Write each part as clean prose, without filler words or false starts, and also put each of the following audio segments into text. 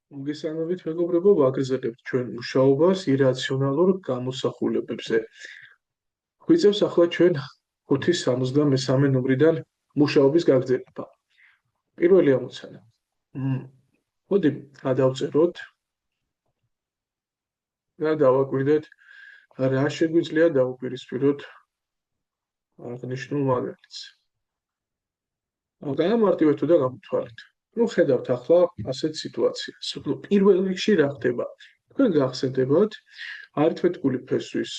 მოგესალმებით, მეგობრებო, ვაგრძელებთ ჩვენ მუშაობას ირაციონალურ გამოსახულებებზე. გვიწევს ახლა ჩვენ 573 ნომრიდან მუშაობის გაგრძელება. პირველი ამოცანა. მოდი გადავწეროთ და დავაკვირდეთ, რა შეგვიძლია დავუპირისპიროთ აღნიშნულ მაგალითს. გამარტივეთ და გამოთვალეთ. ხედავთ ახლა ასეთ სიტუაციას. პირველ რიგში რა ხდება? თქვენ გახსენდებათ არითმეტიკული ფესვის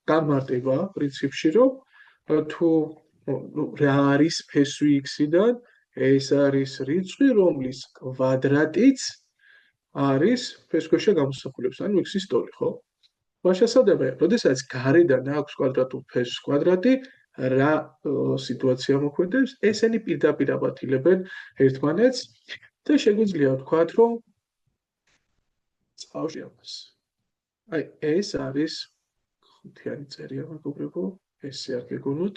გამარტება პრინციპში, რომ თუ რა არის ფესვი x-დან, ეს არის რიცხვი, რომლის კვადრატიც არის ფესქვეშა გამოსახულების, ანუ x-ის ტოლი, ხო? მაშასადამე, როდესაც გარედან აქვს კვადრატულ ფესვს კვადრატი, რა სიტუაცია მოქმედებს, ესენი პირდაპირ აბათილებენ ერთმანეთს და შეგვიძლია ვთქვათ, რომ წყავში ამას. აი, ეს არის ხუთიანი წერია, მეგობრებო, ესე არ გეგონოთ.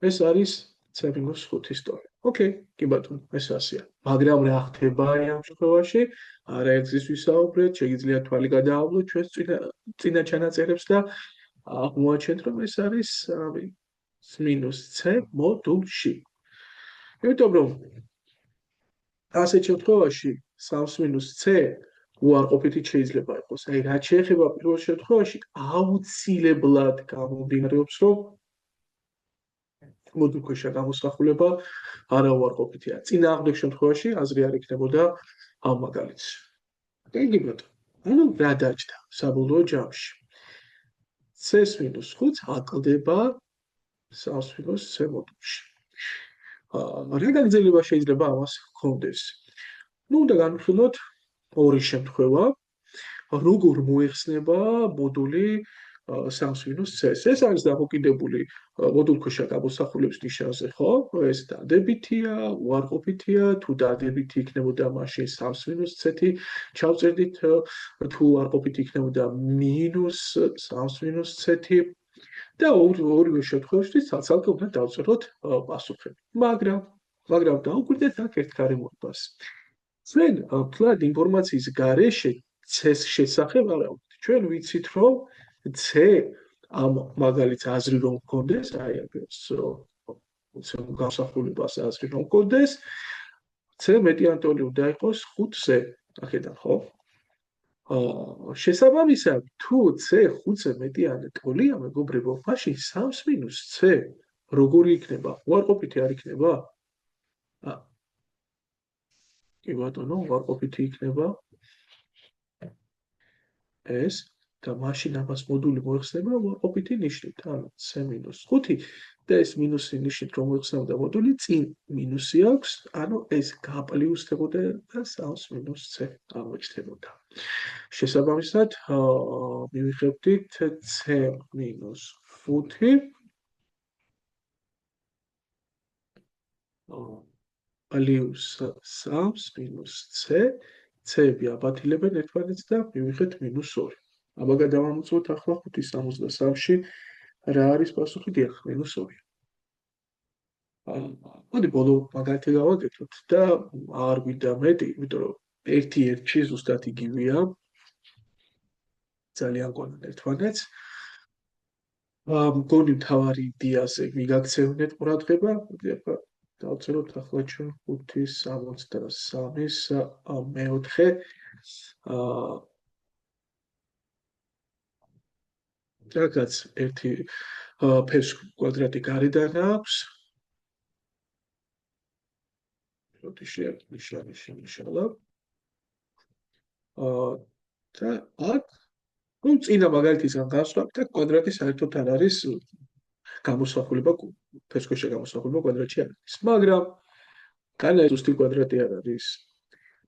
ეს არის c-5-ის ტოლი. ოკეი, კი ბატონო, ეს ასეა. მაგრამ რა ხდება ამ შემთხვევაში? არაერთგზის ვისაუბრეთ, შეგიძლია თვალი გადაავლოთ ჩვენს წინა ჩანაწერებს და აღმოაჩენთ, რომ ეს არის -c მოდულში. იმიტომ რომ ასეთ შემთხვევაში 3-c უარყოფითი შეიძლება იყოს. აი, რაც შეეხება პირველ შემთხვევაში, აუცილებლად გამომდინარეობს, რომ მოდულქვეშა გამოსახულება არაუარყოფითია. წინააღმდეგ შემთხვევაში აზრი არ იქნებოდა ამ მაგალითს. იგი ბატონო, ანუ რა დაჯდა საბოლოო ჯამში? c-5 აკლდება 3-c მოდულში. რა გაგრძელება შეიძლება ამას ჰქონდეს? უნდა განვიხილოთ ორი შემთხვევა, როგორ მოიხსნება მოდული 3-c-ს. ეს არის დამოკიდებული მოდულქვეშა გამოსახულების ნიშანზე, ხო? ეს დადებითია, უარყოფითია, თუ დადებითი იქნებოდა მაშინ 3-c-ი ჩავწერდით, თუ უარყოფითი იქნებოდა -3-c-ი და ორივე შემთხვევაში ცალკე უნდა დავწეროთ პასუხები. მაგრამ დავუკვირდეთ აქ ერთ გარემოებას. ჩვენ ფლად ინფორმაციის გარეშე c-ს შესახებ არ აღვთ. ჩვენ ვიცით, რომ c ამ მაგალითს აზრი რომ გქონდეს, აი ეს გამოსახულებას აზრი რომ გქონდეს, c მეტიანი ტოლი უნდა იყოს 5-ზე, აქედან, ხო? შესაბამისად, თუ c 5-ზე მეტიანი ტოლია, მეგობრებო, მაშინ 3-c როგორი იქნება? უარყოფითი არ იქნება? კი ბატონო, უარყოფითი იქნება ეს და მაშინ ამას მოდული მოიხსნება უარყოფითი ნიშნით, ანუ c-5 და ეს მინუსი ნიშნით რომ მოიხსნებოდა მოდული, წინ მინუსი აქვს, ანუ ეს გაპლიუსდებოდა და 3-c აღმოჩნდებოდა. შესაბამისად, მივიხებდით c-5 პლიუს 3-c, c-ები აბათილებენ ერთმანეთს და მივიღეთ -2. აბა გადავამოწმოთ ახლა 5-73-ში რა არის პასუხი? დიახ, -2. მოდი ბოლო მაგალითი გავაკეთოთ და არ გვინდა მეტი, იმიტომ რომ ერთი ერთში ზუსტად იგივეა. ძალიან გონან ერთმანეთს. მგონი მთავარი იდეაზე მიგაქცევნეთ ყურადღება. მოდი ახლა დავწეროთ ახლა ჩვენ 5-73-ის მეოთხე რაღაც ერთი ფესვ კვადრატი გარედან აქვს. შევიშალავ. და აქ წინა მაგალითისგან გავსვამთ და კვადრატი საერთოდ არ არის გამოსახულება, ფესქვეშა გამოსახულება კვადრატში არ არის. მაგრამ განა ზუსტი კვადრატი არ არის.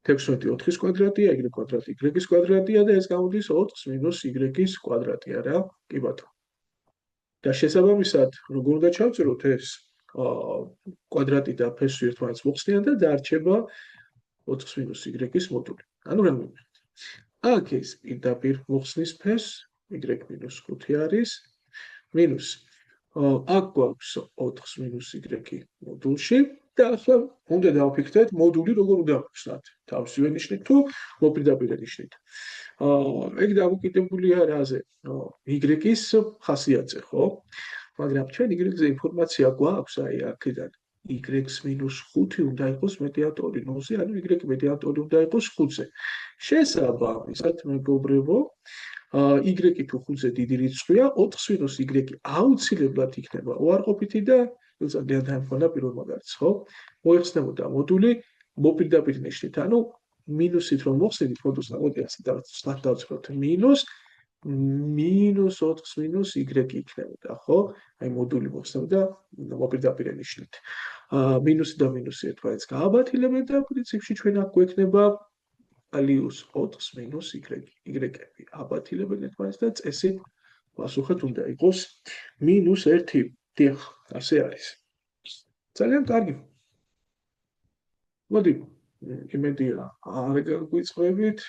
16 4-ის კვადრატია, y კვადრატი y-ის კვადრატია და ეს გამოდის 4 y-ის კვადრატია რა. კი ბატონო. და შესაბამისად, როგორ უნდა ჩავწეროთ ეს კვადრატი და ფესვი ერთმანეთს მოხსნიან და დარჩება 4 y-ის მოდული. ანუ რა მივიღეთ? აქ ეს პირდაპირ მოხსნის ფესვს, y-5 არის, მინუს აქ გვაქვს 4 y მოდულში და ახლა უნდა დავფიქრდეთ მოდული როგორ უნდა გავხსნათ. თავისივე ნიშნით თუ მოპირდაპირე ნიშნით. ეგ დამოკიდებულია რაზე? Y-ის ხასიათზე, ხო? მაგრამ ჩვენ Y-ზე ინფორმაცია გვაქვს, აი აქედან y-5 უნდა იყოს მედიატორი 0-ზე, ანუ y მედიატორი უნდა იყოს 5-ზე. შესაბამისად, მეგობრებო, y თუ 5-ზე დიდი რიცხვია, 4-y აუცილებლად იქნება უარყოფითი და ძალიან დაემხანა პირველ მაგალითს, ხო? მოიხსნებოდა მოდული მოპირდაპირ ნიშნით, ანუ მინუსით რომ მოხსნით, მოდი ასე დავწეროთ მინუს 4-y იქნებოდა, ხო? აი მოდული მოხსნებოდა მოპირდაპირე ნიშნით. მინუსი და მინუსი ერთმანეთს გააბათილებენ და პრინციპში ჩვენ აქ გვექნება პლიუს 4-y. Y-ები აბათილებენ ერთმანეთს და წესი პასუხად უნდა იყოს -1. დიახ, ასე არის. ძალიან კარგი. მოდი, იმედია არ გაგვიწყდებით,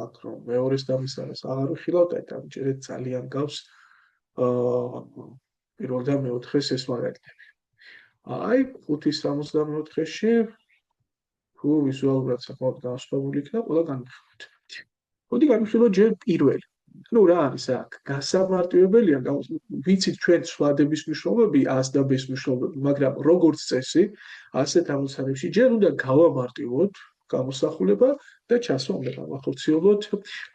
აქ რომ მეორეს დამისარეს აღარ ვიხილავთ, აი დამჭერეთ ძალიან გავს პირველ და მეოთხეს ეს მაგალითები. აი 5-64-ში თუ ვიზუალურად საკმაოდ განსხვავებული იქნება, ყველა განვიხილოთ. მოდი განვიხილოთ ჯერ პირველი. ნუ რა არის აქ? გასამარტივებელია, ვიცით ჩვენ ცვლადების მნიშვნელობები, A-ს და B-ს მნიშვნელობები, მაგრამ როგორც წესი, ასეთ ამოცანებში ჯერ უნდა გავამარტივოთ გამოსახულება და ჩასვა უნდა გავახორციელოთ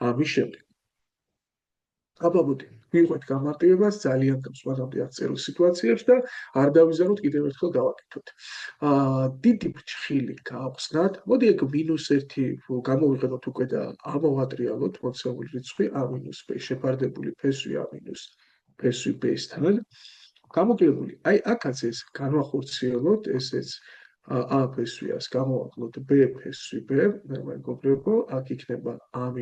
ამის შემდეგ. აბა მოდი, ვიყვეთ გამარტივებას, ძალიან მსვანავდი აღწერილ სიტუაციებს და არ დავიზაროთ, კიდევ ერთხელ გავაკეთოთ. დიდი ფრჩხილი გავხსნათ, მოდი ეგ -1 გამოვიყენოთ უკვე და ამოვატრიალოთ მოცემული რიცხვი A-B შეფარდებული ფესვი A- ფესვი B-სთან. გამოკლებული, აი აქაც ეს განვახორციელოთ, ესეც A ფესვიას გამოვაკლოთ B ფესვი B, მეგობრებო, აქ იქნება A-B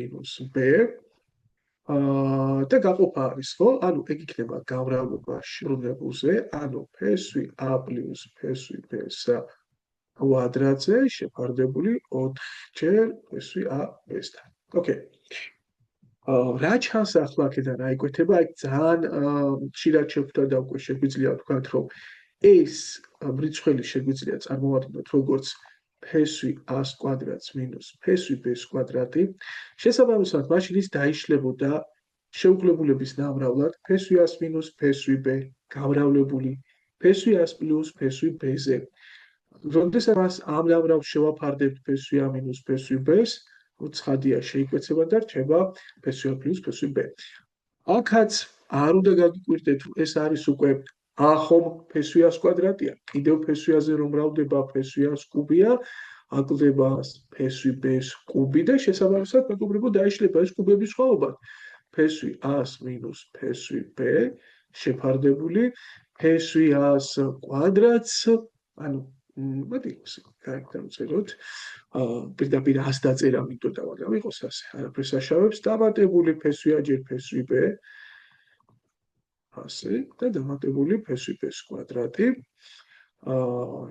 და გაყოფა არის, ხო? ანუ ეგ იქნება გამრავლება შრომებულზე, ანუ ფესვი A პლუს ფესვი B-სა კვადრატზე შეფარდებული 4-ჯერ ფესვი A-B-სთან. ოკეი. რა ჩანს ახლა აქედან აიკვეთება, აი ძალიან ხშირად შეხვდა და უკვე შეგვიძლია ვთქვათ, რომ ეს რიცხველი შეგვიძლია წარმოვადგინოთ როგორც ფესვი A-ს კვადრატს მინუს ფესვი B-ს კვადრატი. შესაბამისად, მაშინ ის დაიშლებოდა შეუκლებულების ნამრავლად ფესვი A-ს მინუს ფესვი B გამრავლებული ფესვი A-ს პლუს ფესვი B-ზე. როდესაც მას ამ ნამრავლს შევაფარდებთ ფესვი A მინუს ფესვი B-ს, ცხადია შეიკვეცება და რჩება ფესვი A პლუს ფესვი B. აქაც არ უნდა გაგიკვირდეთ, რომ ეს არის უკვე A ხომ ფესვი A-ს კვადრატია, კიდევ ფესვი A-ზე რომ მრავლდება ფესვი A-ს კუბია, აკლდება ფესვი B-ს კუბი და შესაბამისად, მეგობრებო, დაიშლება ეს კუბების სხვაობა. ფესვი A-ს მინუს ფესვი B შეფარდებული ფესვი A-ს კვადრატს, ანუ მოდი გავწეროთ, პირდაპირ A-ს დაწერა მინდოდა, მაგრამ იყოს ასე, არაფერს აშავებს, დამატებული ფესვი A ჯერ ფესვი B, ასე და დამატებული ფესვი B-ს კვადრატი,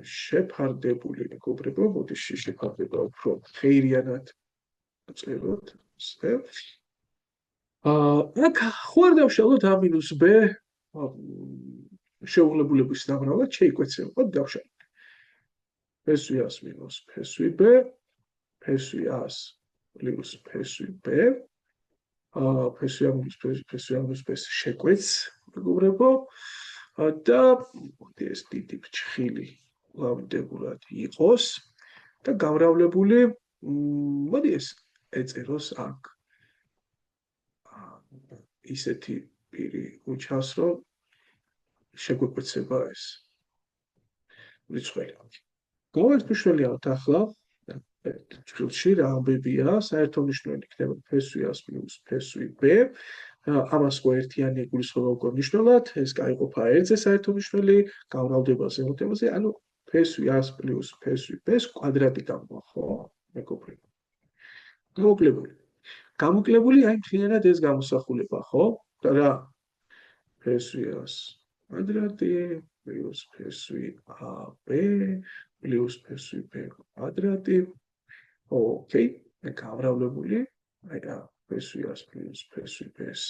შეფარდებული, მეგობრებო, მოდი შეფარდება უფრო ხეირიანად წეროთ, ასე. აქ ხო არ დავშალოთ A მინუს B შეუღლებულების ნამრავლად შეიკვეცება, მოდი დავშალოთ. ფესვი A-ს მინუს ფესვი B, ფესვი A-ს პლუს ფესვი B, ფესვი A მინუს ფესვი A მინუს B-ს შეკვეც, მეგობრებო, და მოდი ეს დიდი ფრჩხილი ლამდებურად იყოს და გამრავლებული, მოდი ეს ეწეროს აქ. ისეთი პირი უჩას, რომ შეგვეკვეცება ეს რიცხვი. გავერთმშველიავთ ახლა ჭრილში რა ამბებია, საერთო მნიშვნელოვანი იქნება ფესვი A-ს პლუს ფესვი B. ამას ხო ერთიანი ეგულისხმება უკვე მნიშვნელოვნად, ეს გაიყოფა ერთზე საერთო მნიშვნელი, გამრავლდება ზემოთებაზე, ანუ ფესვი A-ს პლუს ფესვი B-ს კვადრატი გამოვა, ხო, მეგობრებო. გამოკლებული აი მთლიანად ეს გამოსახულება, ხო? რა? ფესვი A-ს კვადრატი პლუს ფესვი AB პლუს ფესვი B კვადრატი. ოკეი, გამრავლებული, აი რა, ფესვი A-ს პლუს ფესვი B-ს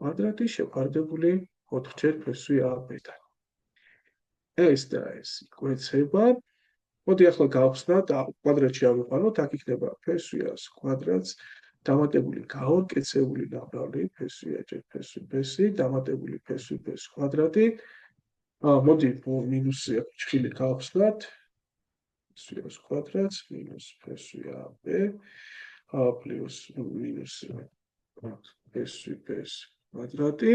კვადრატი შეფარდებული 4-ჯერ ფესვი AB-თან. ეს და ეს იკვეცება მოდი ახლა გავხსნათ, კვადრატში ავიყვანოთ, აქ იქნება ფსვ-ას კვადრატს დამატებული გაორკეცებული ნაბრალი ფსვ-ა ჯერ ფსვ-ფსი დამატებული ფსვ-ფს კვადრატი. მოდი მინუსი ჩხილი გავხსნათ. ფსვ-ას კვადრატს მინუს ფსვ-აბ პლუს მინუს ფსვ-ფს კვადრატი.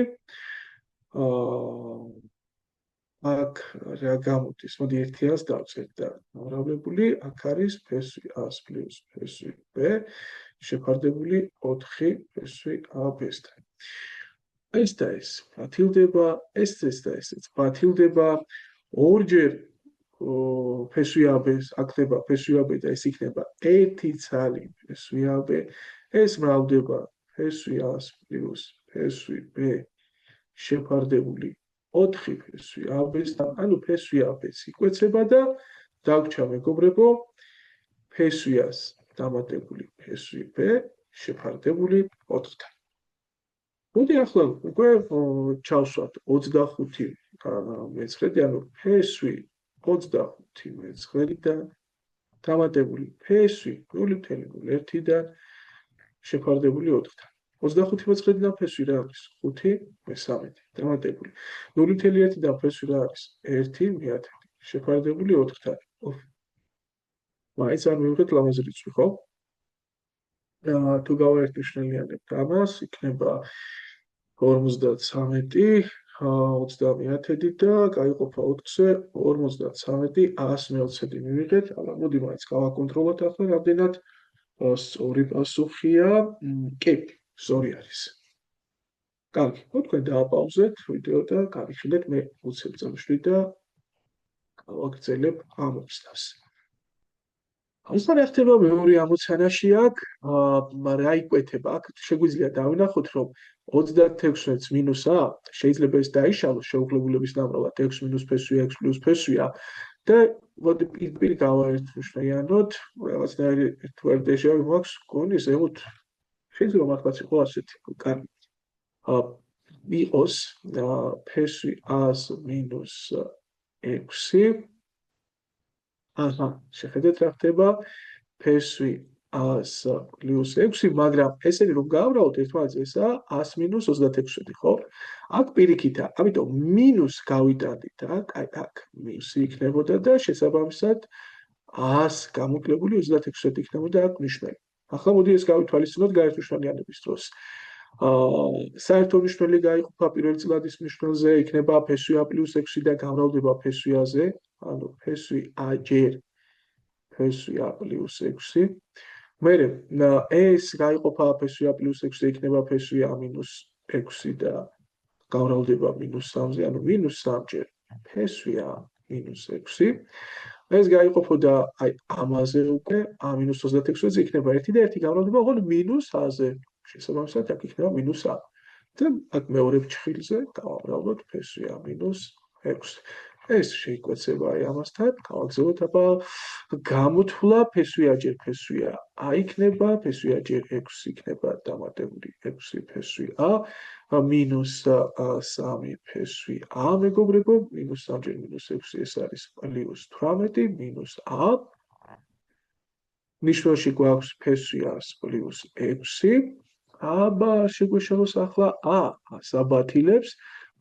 აქ რა გამოდის? მოდი ერთიანს დავწერთ და ამრავლებული აქ არის ფსვ-ას პლუს ფსვ-ბ შეფარდებული 4 ფსვ-აბ-სთან. ეს და ეს ბათილდება, ეს და ესეც ბათილდება, ორჯერ ფსვ-აბ-ს აქ ხდება ფსვ-აბ და ეს იქნება 1 ცალი ფსვ-აბ, ეს მრავლდება ფსვ-ას პლუს ფსვ-ბ შეფარდებული 4 ფსვ-აბ-სთან, ანუ ფსვ-აბ-ს იკვეცება და დაგვრჩა მეგობრებო, ფსვ-ას დამატებული ფსვ-ბ შეფარდებული 4-თან. მოდი ახლა უკვე ჩავსვათ 25 მეცხრედი, ანუ ფსვ 25 მეცხრედიდან დამატებული ფსვ 0.1-დან შეფარდებული 4-თან. 25 მეცხრედიდან ფსვ რა არის? 5/13 დამატებული 0.1-დან ფსვ რა არის? 1/10 შეფარდებული 4-თან. მაინც არ მივიღეთ ლამაზი რიცხვი, ხო? თუ გავაერთმიშნელიანებთ ამას, იქნება 53 30 და გაიყოფა 4-ზე 53 100 მივიღეთ. αλλά მოდი მაინც გავაკონტროლოთ ახლა რამდენად სწორი პასუხია. კი, სწორი არის. კარგი, თქვენ დააპაუზეთ ვიდეო და გავიხილეთ, მე უცებ წამშვი და გავაგრძელებ ამოცნას. ახლა რა ხდება მეორე ამოცანაში აქ? რა იკვეთება? აქ შეგვიძლია დავინახოთ, რომ 36-ს მინუს a შეიძლება ეს დაიშალოს შეუღლებულების ნამრავლად x მინუს ფსვ x პლუს ფსვ და მოდი პირ გავაერთმშნაიანოთ, რაღაცნაირი ერთგვარდეჟავი მაქვს გონი ზემოთ. შეიძლება მართლაც იყო ასეთი. კარგი. იყოს ფსვ-ას მინუს 6. აჰა, შეხედეთ რა ხდება ფსვ-ას პლუს 6, მაგრამ ესენი რომ გავრავოთ ერთმანეთს ესა 100 მინუს 26, ხო? აქ პირიქითა, ამიტომ მინუს გავიტანდით, აი აქ მინუსი იქნებოდა და შესაბამისად 100 გამოკლებული 26 იქნებოდა აქ ნიშნული. ახლა მოდი ეს გავითვალისწინოთ გაერთმშნელიანების დროს. საერთო მნიშვნელი გაიყოფა პირველ წლადის მნიშვნელზე, იქნება ფსვ-ა პლუს 6 და გამრავლდება ფსვ-აზე, ანუ ფსვ-ა ჯერ ფსვ-ა პლუს 6. მერე ეს გაიყოფა ფსვ-ა პლუს 6-ზე, იქნება ფსვ-ა მინუს 6 და გამრავლდება მინუს 3-ზე, ანუ მინუს 3 ჯერ ფსვ-ა მინუს 6. ეს გაიყოფოდა აი ამაზე უკვე a მინუს 26-ზე, იქნება 1 და 1 გამრავლდება ოღონდ მინუს a-ზე. შესაბამისად აქ იქნება მინუს a. და აქ მეორე ჩხილზე გავამრავლოთ ფსვ-ა მინუს 6. ეს შეიკვეცება აი ამასთან, გავაგზავნოთ აბა გამოთვლა ფსვ-ა ჯერ ფსვ-ა a იქნება, ფსვ-ა ჯერ 6 იქნება დამატებული 6 ფსვ-ა მინუს 3 ფსვ-ა მეგობრებო, მინუს 3 ჯერ მინუს 6 ეს არის პლუს 18 მინუს a. ნიშნულში გვაქვს ფსვ-ას პლუს 6. აბა შეგვეშალოს ახლა a-ს აბათილებს,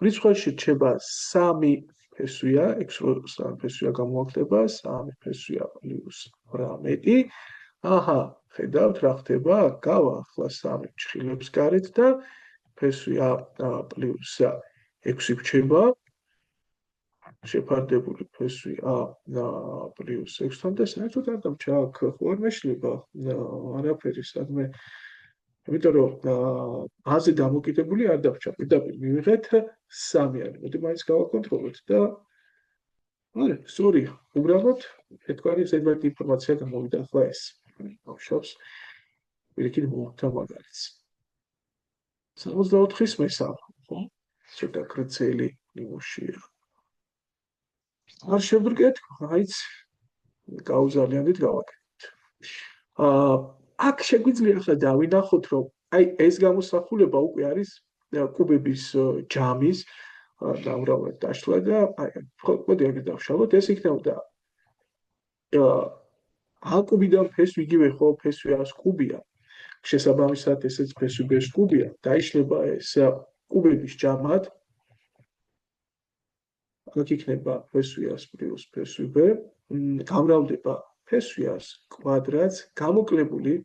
რიცხვებში რჩება 3 ფსვ-ა, x რო 3 ფსვ-ა გამოაკლდება, 3 ფსვ-ა პლუს 18. აჰა, ხედავთ რა ხდება? გავა ახლა 3 ჩხილებს გარეთ და ფსვ-ა პლუს 6 რჩება, შეფარდებული ფსვ-ა პლუს 6-თან და საერთოდ არ დამჭა აქ ხო არ მეშლება არაფერი სადმე. იმიტომ რომ a-ზე დამოკიდებული არ დავრჩა, პირდაპირ მივიღეთ 3 არის. მოდი მაინც გავაკონტროლოთ და არა, სწორია. უბრალოდ ერთგვარი ზედმეტი ინფორმაცია გამოვიდა ახლა ეს. ბავშვებს პირიქით მოვათა მაგალითს. 64-ის მესამე, ხო? ცოტა კრწელი ნიმუშია. არ შევდრგეთ, აიც გაუზარიანდით გავაკეთეთ. აქ შეგვიძლია ახლა დავინახოთ, რომ აი ეს გამოსახულება უკვე არის კუბების ჯამის დამრავლად დაშლა და აი მოდი აგერ დავშალოთ, ეს იქნებოდა A კუბიდან ფესვი იგივე ხო, ფესვი A-ს კუბია. შესაბამისად, ესეც ფესვი B-ს კუბია. დაიშლება ეს კუბების ჯამად. აქ იქნება ფესვი A-ს პლუს ფესვი B. გამრავლდება ფესვი A-ს კვადრატს გამოკლებული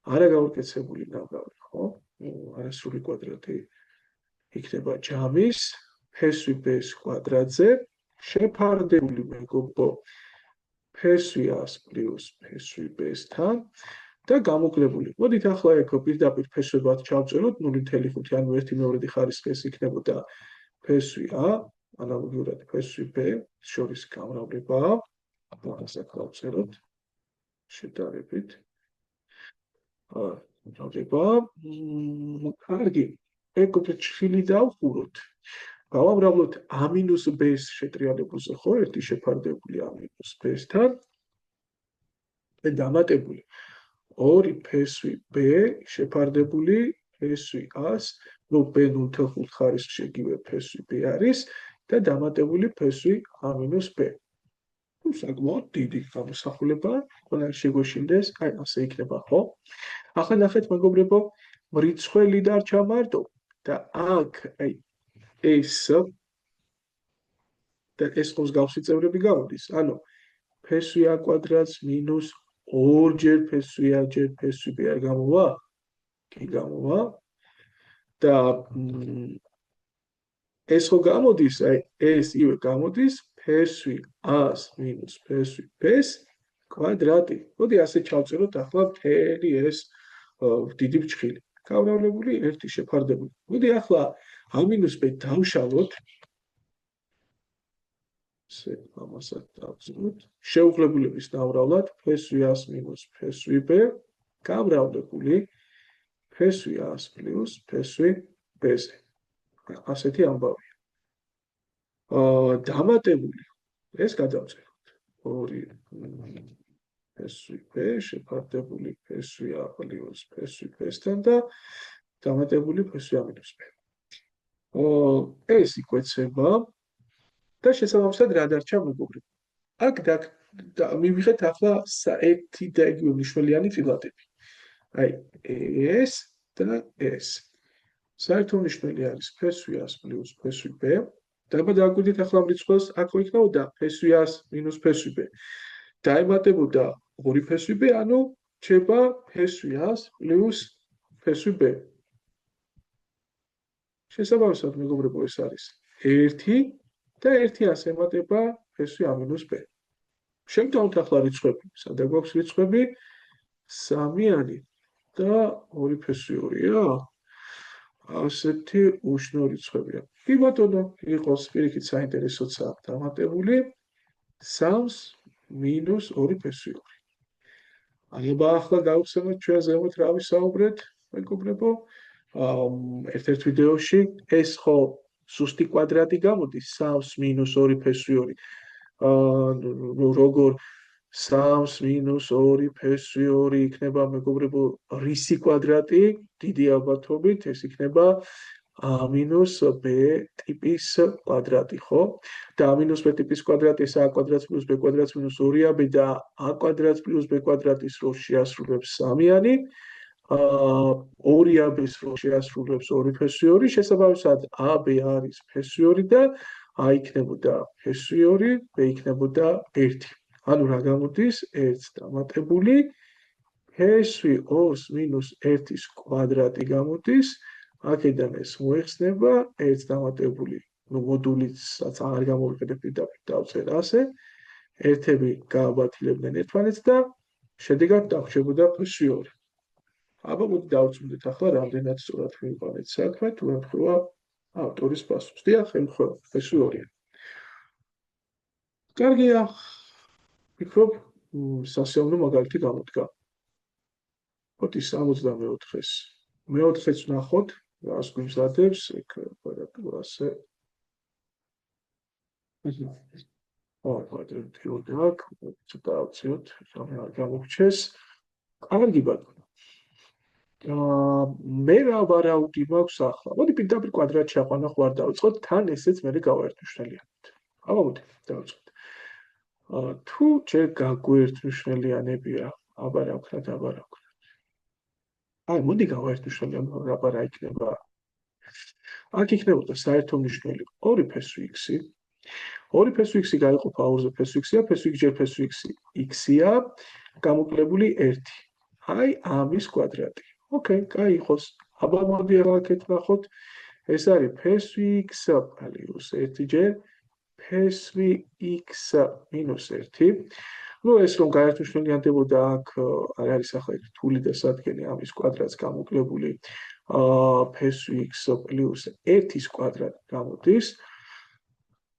არა გაუკეთებული ნამრავლი, ხო? არასრული კვადრატი იქნება ჯამის ფესვი B-ს კვადრატზე შეფარდებული მეგობრებო ფესვი A-ს პლუს ფესვი B-სთან და გამოკლებული. მოდით ახლა ეგ პირდაპირ ფესვებად ჩავწეროთ 0.5 ანუ 1/2 ხარისხის იქნებოდა ფესვი A, ანალოგიურად ფესვი B შორის გამრავლება. ასეთ გავწეროთ შედარებით. კარგი. ეგ ჩხილი დავხუროთ. გავამრავლოთ A-B-ს შეტრიალებულზე ხო, ერთი შეფარდებული A-B-სთან და დამატებული ორი ფესვი B შეფარდებული ფესვი A-ს, ნუ B 0.5 ხარისხში იგივე ფესვი B არის და დამატებული ფესვი A-B. საკმაოდ დიდი გამოსახულება, ყველა შეგვეშინდეს, აი ასე იქნება, ხო? ახლა ნახეთ მეგობრებო, მრიცხველი დარჩა მარტო და აქ აი ეს და ეს მსგავსი წევრები გამოდის. ანუ ფესვი A კვადრატს მინუს 2-ჯერ ფესვი A ჯერ ფესვი B არ გამოვა? კი გამოვა. და ეს ხო გამოდის, აი ეს ივე გამოდის ფესვი A-ს მინუს ფესვი B-ს კვადრატი. მოდი ასე ჩავწეროთ ახლა მთელი ეს დიდი ფჭხილი. გამრავლებული ერთი შეფარდებული. მოდი ახლა A-B დავშალოთ. ესე ამასაც დავწეროთ. შეუღლებულების ნამრავლად ფესვი A-ს მინუს ფესვი B გამრავლებული ფესვი A-ს პლუს ფესვი B-ზე. ასეთი ამბავია. დამატებული ეს გადავწეროთ. 2 ფესვი B შეფარდებული ფესვი A პლუს ფესვი B-სთან და დამატებული ფესვი A-B. ეს იკვეცება და შესაბამისად რა დარჩა მეგობრებო. აქ მივიღეთ ახლა ერთი და იგივე მნიშვნელიანი წილადები. აი ეს და ეს. საერთო მნიშვნელი არის ფესვი A-ს პლუს ფესვი B. და დაგვიდით ახლა მრიცხველს, აქ იქნებოდა ფესვი A-ს მინუს ფესვი B. დაემატებოდა 2 ფესვი B, ანუ რჩება ფესვი A-ს პლუს ფესვი B. შესაბამისად მეგობრებო ეს არის 1 და 1-ას ემატება ფესვი A-B. შევთავაზოთ ახლა რიცხვები. სადა გვაქვს რიცხვები? 3-იანი და 2 ფესვი 2-ია. ასეთი უშნო რიცხვებია. კი ბატონო, იყოს პირიქით საინტერესოა დამატებული 3-ს მინუს 2 ფესვი 2. აღება ახლა გავხსენოთ ჩვენ ზემოთ რა ვისაუბრეთ, მეგობრებო. ერთ-ერთ ვიდეოში ეს ხო სუსტი კვადრატი გამოდის 3-ს მინუს 2 ფესვი 2. როგორ 3-ს მინუს 2 ფესვი 2 იქნება მეგობრებო რისი კვადრატი დიდი ალბათობით ეს იქნება A-B ტიპის კვადრატი, ხო? და A-B ტიპის კვადრატი ეს A კვადრატს პლუს B კვადრატს მინუს 2AB და A კვადრატს პლუს B კვადრატის როლს შეასრულებს 3-იანი. 2AB-ს როლს შეასრულებს 2 ფესვი 2. შესაბამისად AB არის ფესვი 2 და A იქნებოდა ფესვი 2, B იქნებოდა 1. ანუ რა გამოდის? 1 დამატებული ფესვი 2-ს მინუს 1-ის კვადრატი გამოდის. აქედან ეს მოიხსნება 1 დამატებული, ნუ მოდულიცაც არ გამოვიყენებ პირდაპირ დავწერ ასე. ერთები გააბათილებდნენ ერთმანეთს და შედეგად დავრჩებოდა ფესვი 2. აბა მოდი დავწუნდეთ ახლა რამდენად სწორად მივიყვანეთ საქმე, თუ ემთხვევა ავტორის პასუხს. დიახ, ემთხვევა ფესვი 2-ია. კარგია. ვფიქრობ, სასიამოვნო მაგალითი გამოდგა. მოდი 64-ს. მე-4-ს ვნახოთ, რას გვიმზადებს, ეგ ასე. კვადრატი ცოტა ავციოთ, სამე არ გამოგჩეს. კარგი ბატონო. მე რა ვარაუდი მაქვს ახლა? მოდი პირდაპირ კვადრატში აყვანა ხო არ დავიწყოთ, თან ესეც მე გავაერთმშველიანოთ. აბა მოდი დავიწყოთ. თუ ჯერ გაგვერთმშველიანებია, აბა რა ვქნათ, აბა რა ვქნათ. აი, მოდი გავერთმშველიან, აბა რა იქნება. აქ იქნებოდა საერთო მნიშვნელი ორი ფესვი x-ი. ორი ფესვი x-ი გაიყოფა ორზე ფესვი x-ია, ფესვი x ჯერ ფესვი x-ია, გამოკლებული 1. აი, ამის კვადრატი. ოკეი, კაი იყოს. აბა მოდი აქეთ ნახოთ. ეს არის ფესვი x პლუს 1 ჯერ ფესვი x მინუს 1. ნუ ეს რომ გაერთმშველიანდებოდა აქ არ არის ახლა რთული დასადგენი ამის კვადრატს გამოკლებული ფესვი x პლუს 1-ის კვადრატი გამოდის.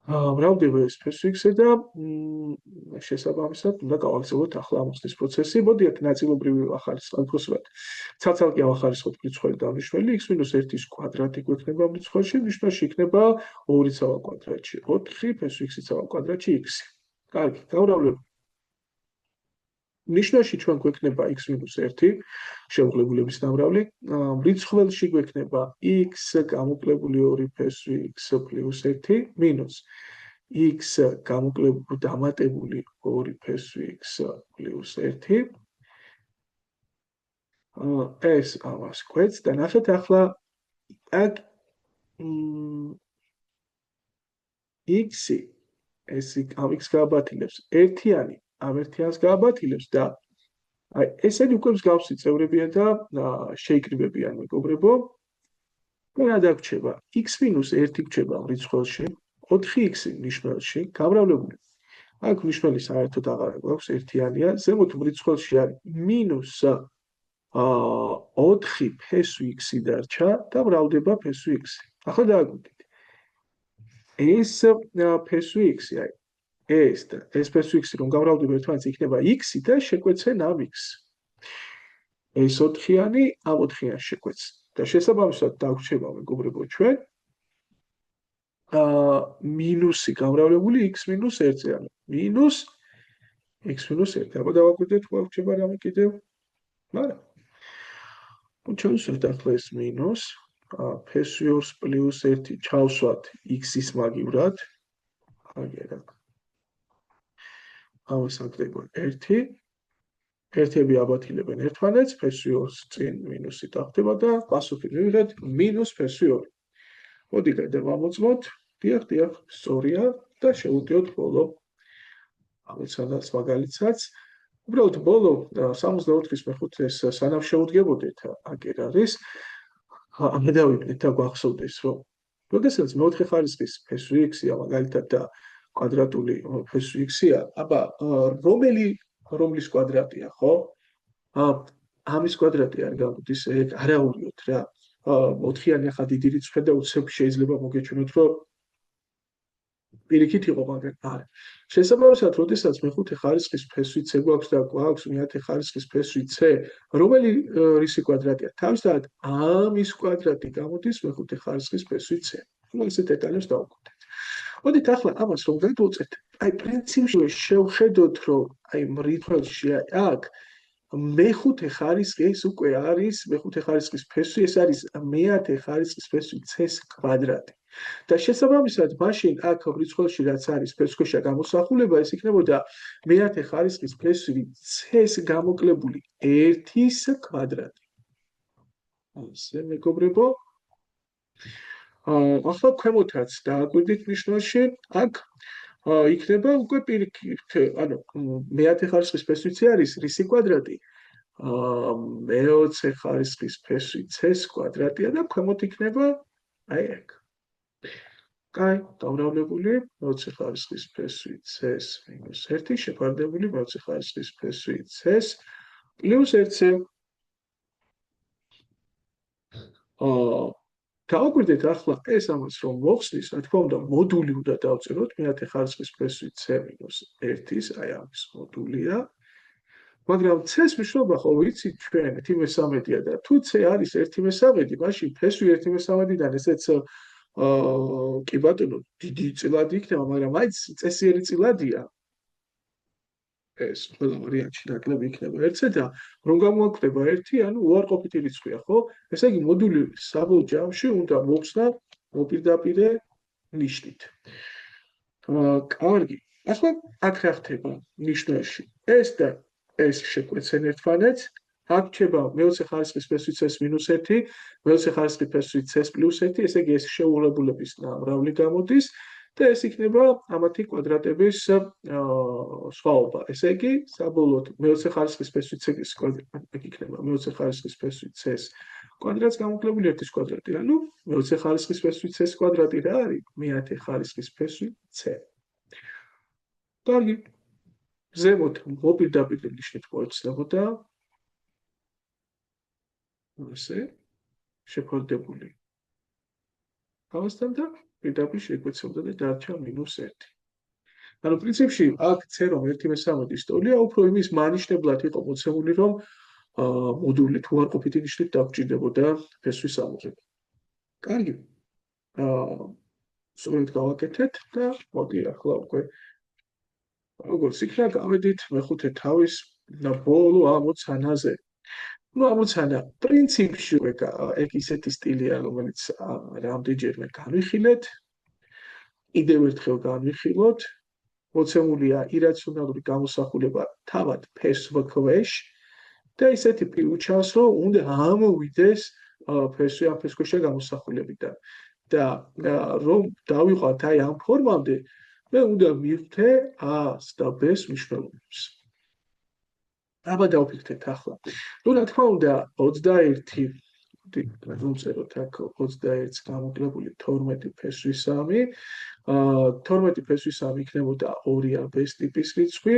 მრავლდება ეს ფესვი x-ზე და შესაბამისად უნდა გავახსენოთ ახლა ამოხსნის პროცესი. მოდი აქ ნაწილობრივი ახალისყოთ, უბრალოდ ცალ-ცალკე ავახალისყოთ მრიცხველი და მნიშვნელი x-1-ის კვადრატი გვექნება მრიცხველში, ნიშნაში იქნება 2 ცალ კვადრატში 4, ფესვი x ცალ კვადრატში x. კარგი, გავრავლებ. ნიშნაში ჩვენ გვექნება x-1 შეუღლებულების დამრავლი, მრიცხველში გვექნება x გამოკლებული 2 ფესვი x პლუს 1 მინუს x გამოკლებული დამატებული 2 ფესვი x პლუს 1. ეს ამას კვეთს და ნახეთ ახლა აქ x-ი ეს ამ x გააბათილებს ერთიანი ამ ერთიანს გააბათილებს და აი ესენი უკვე მსგავსი წევრებია და შეიკრიბებიან მეგობრებო. და რა დაგვრჩება? x-1 გრჩება მრიცხველში, 4x ნიშნელში, გამრავლებული. აქ ნიშნელი საერთოდ აღარ გვაქვს, ერთიანია, ზემოთ მრიცხველში არის მინუს 4 ფესვი x დარჩა და მრავლდება ფესვი x. ახლა დააგვიდეთ. ეს ფესვი x აი ეს და ეს ფესვი x რომ გამრავლდება ერთმანეთს იქნება x და შეკვეცენ ამ x. ეს 4-იანი ამ 4-იანს შეკვეც და შესაბამისად დაგვრჩება მეგობრებო ჩვენ მინუსი გამრავლებული x-1-ზე ანუ მინუს x-1. აბა დავაკვირდეთ გვაქვს რამე კიდევ. მაგრამ ჩავსვათ ახლა ეს მინუს ფესვი 2 პლუს 1 ჩავსვათ x-ის მაგივრად. აგერა ამას აკრება 1. ერთები აბათილებენ ერთმანეთს, ფესვი 2 წინ მინუსი დახდება და პასუხი მივიღეთ მინუს ფესვი 2. მოდი გადავამოწმოთ. დიახ, სწორია და შევუდიოთ ბოლო. ამიცადაც მაგალითსაც. უბრალოდ ბოლო 64-ის მეხუთეს სანამ შევუდგებოდეთ, აგერ არის. ამე დავიბნეთ და გვახსოვდეს, რომ როდესაც მეოთხე ხარისხის ფესვი x-ია მაგალითად და კვადრატული ფესვი x-ია, აბა რომლის კვადრატია, ხო? ამის კვადრატი არ გამოდის, ეგ არაურიოთ რა. 4-იანი ახლა დიდი რიცხვია და უცებ შეიძლება მოგეჩვენოთ, რომ პირიქით იყო, მაგრამ არა. შესაბამისად, როდესაც მეხუთე ხარისხის ფესვი c გვაქვს და გვაქვს მეათე ხარისხის ფესვი c, რომელი რისი კვადრატია? თავისთავად ამის კვადრატი გამოდის მეხუთე ხარისხის ფესვი c. ესეთ დეტალებს დავუკვირდეთ. მოდით ახლა ამას რომ გადავუწეთ, აი პრინციპში შევხედოთ, რომ აი მრიცხველში აქ მეხუთე ხარისხი ეს უკვე არის მეხუთე ხარისხის ფესვი, ეს არის მეათე ხარისხის ფესვი c-ს კვადრატი. და შესაბამისად, მაშინ აქ მრიცხველში რაც არის ფესვქვეშა გამოსახულება, ეს იქნებოდა მეათე ხარისხის ფესვი c-ს გამოკლებული 1-ის კვადრატი. ასე მეგობრებო. ახლა ქვემოთაც დააკვირდით ნიშნულში, აქ იქნება უკვე პირიქით, ანუ მეათე ხარისხის ფესვი c არის რისი კვადრატი? მეოცე ხარისხის ფესვი c-ს კვადრატია და ქვემოთ იქნება აი ეგ. კაი, დამრავლებული მეოცე ხარისხის ფესვი c-ს მინუს 1 შეფარდებული მეოცე ხარისხის ფესვი c-ს პლუს 1-ზე. დავაკვირდეთ ახლა ეს ამას რომ მოხსნის, რა თქმა უნდა, მოდული უნდა დავწეროთ მეათე ხარისხის ფესვი c მინუს 1-ის, აი ამის მოდულია. მაგრამ c-ს მნიშვნელობა ხო ვიცით ჩვენ 1/13-ია და თუ c არის 1/13, მაშინ ფესვი 1/13-დან ესეც კი ბატონო, დიდი წილადი იქნება, მაგრამ მაინც წესიერი წილადია. ეს ყველა ვარიანტში ნაკლები იქნება 1-ზე და რომ გამოაკვდება 1, ანუ უარყოფითი რიცხვია, ხო? ესე იგი მოდული საბოლოო ჯამში უნდა მოხსნა მოპირდაპირე ნიშნით. კარგი. ახლა აქ რა ხდება ნიშნულში ეს და ეს შეკვეცენ ერთმანეთს აქ რჩება მეოცე ხარისხის ფესვი c-ს -1, მეოცე ხარისხის ფესვი c-ს +1, ესე იგი ეს შეუღლებულების ნამრავლი გამოდის და ეს იქნება ამათი კვადრატების სხვაობა. ესე იგი, საბოლოოდ მეოცე ხარისხის ფესვი c-ის კვადრატი იქნება მეოცე ხარისხის ფესვი c-ს კვადრატს გამოკლებული 1-ის კვადრატი. ანუ მეოცე ხარისხის ფესვი c-ს კვადრატი რა არის? მეათე ხარისხის ფესვი c. კარგი. ზემოთ მოპირდაპირ ნიშნით მოეცნებოდა ასე შეფარდებული გავასთან და პირდაპირ შეგვეცემდა და დარჩა -1. ანუ პრინციპში აქ c რომ 1/13 ტოლია, უფრო იმის მანიშნებლად იყო მოცემული, რომ მოდული თუ არყოფითი ნიშნით დაგჭირდებოდა ფესვის ამოღება. კარგი. სწორედ გავაკეთეთ და მოდი ახლა უკვე როგორც იქნა გავედით მეხუთე თავის და ბოლო ამოცანაზე. ну ამოცანა პრინციპში ეგ ისეთი სტილია რომელიც რამდენჯერმე განვიხილეთ კიდევ ერთხელ განვიხილოთ მოცემულია ირაციონალური გამოსახულება თავად ფესვ ქვეშ და ისეთი უჩანს რომ უნდა ამოვიდეს ფესვი ამ ფესქვეშა გამოსახულებიდან და რომ დავიყვანთ აი ამ ფორმამდე მე უნდა მივხვდე a-ს და b-ს მნიშვნელობებს აბა დავფიქრეთ ახლა. ну რა თქმა უნდა 21 ვუწეროთ აქ 21-ს გამოკლებული 12 ფესვი 3 12 ფესვი 3 იქნებოდა 2ab ტიპის რიცხვი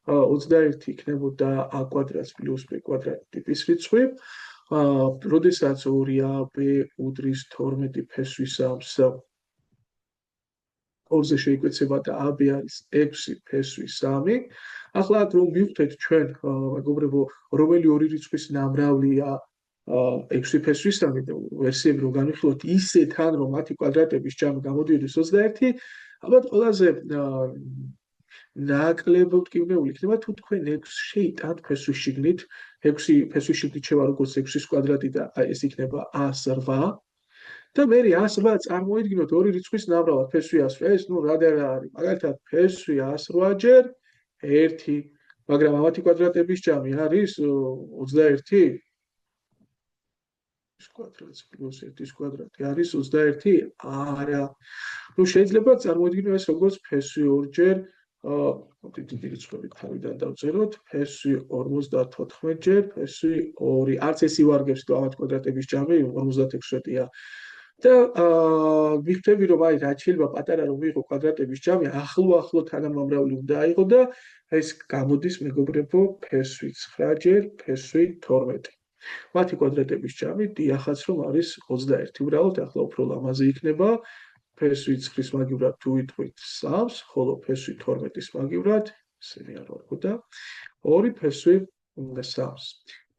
21 იქნებოდა a კვადრატს + b კვადრატ ტიპის რიცხვი როდესაც 2ab უდრის 12 ფესვი 3-ს 2-ზე შეიკვეცება და ab არის 6 ფესვი 3 ახლა აქ რომ მივხვდეთ ჩვენ მეგობრებო რომელი ორი რიცხვის ნამრავლია 6 ფესვის 3 და ვერსიები რომ განვიხილოთ ისე თან რომ მათი კვადრატების ჯამი გამოდიოდეს 21 ალბათ ყველაზე ნაკლებ მტკივნეული იქნება თუ თქვენ 6 შეიტანთ ფესვის შიგნით 6 ფესვის შიგნით შევა როგორც 6-ის კვადრატი და ეს იქნება 108 და მე 108 წარმოიდგინოთ ორი რიცხვის ნამრავლად ფესვი 108 ეს ნუ რა და რა არის მაგალითად ფესვი 108 ჯერ 1 მაგრამ ამათი კვადრატების ჯამი არის 21 კვადრატს + 1-ის კვადრატი არის 21 არა ну შეიძლება წარმოიდგინო ეს როგორც ფესვი 2 ჯერ დიდი რიცხვები თავიდან დავწეროთ ფესვი 54 ჯერ ფესვი 2 არც ეს ივარგებს თუ ამათ კვადრატების ჯამი 56-ია და ვიხდები რომ აი რაც შეიძლება პატარა რომ იყო კვადრატების ჯამი ახლო თანამამრავლი უნდა აიღო და ეს გამოდის მეგობრებო ფესვი 9 ჯერ ფესვი 12 მათი კვადრატების ჯამი დიახაც რომ არის 21 უბრალოდ ახლა უფრო ლამაზი იქნება ფესვი 9-ის მაგივრად თუ ვიტყვით 3-ს ხოლო ფესვი 12-ის მაგივრად ესენი არ ვარქო და 2 ფესვი 3-ს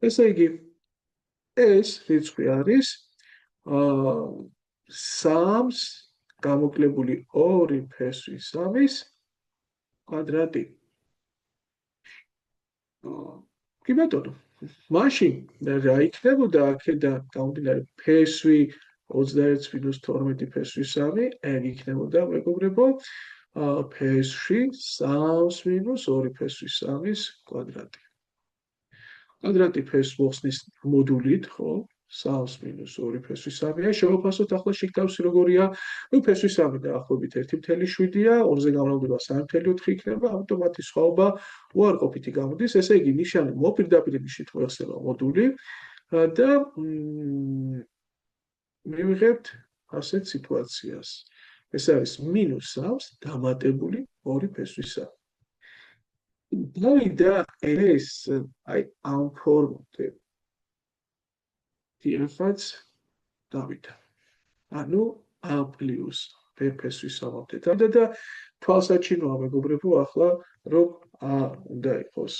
ესე იგი ეს რიცხვი არის 3-ს გამოკლებული 2 ფესვი 3-ის კვადრატი კი ბატონო მაშინ რა იქნებოდა აქედან გამომდინარე ფესვი 21 - 12 ფესვი 3 ეგ იქნებოდა მეგობრებო ფესვი 3 - 2 ფესვი 3-ის კვადრატი კვადრატი ფესვს მოხსნის მოდულით ხო 3 - 2 ფესვი 3-ია შევაფასოთ ახლა შიგთავსი როგორია ნუ ფესვი 3 დაახლოებით 1.7-ია 2-ზე გამრავლდება 3.4 იქნება ამიტომ მათი სხვაობა უარყოფითი გამოდის ესე იგი ნიშანი მოპირდაპირ ნიშნით მოიხსნება მოდული და მივიღებთ ასეთ სიტუაციას ეს არის -3-ს დამატებული 2 ფესვი 3 და ეს აი ამ ფორმამდე დიახაც დავიდა ანუ a + b ფესვის 3-მდე და თვალსაჩინოა მეგობრებო ახლა რომ a უნდა იყოს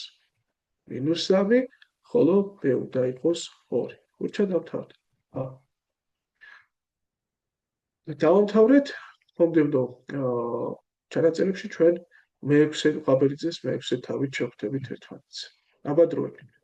-3 ხოლო b უნდა იყოს 2 ურჩა დავთავრეთ დავამთავრეთ მომდევნო ჩანაწერებში ჩვენ მე-6 ყვაბერიძეს მე-6 თავით შევხვდებით ერთმანეთს აბა დროებით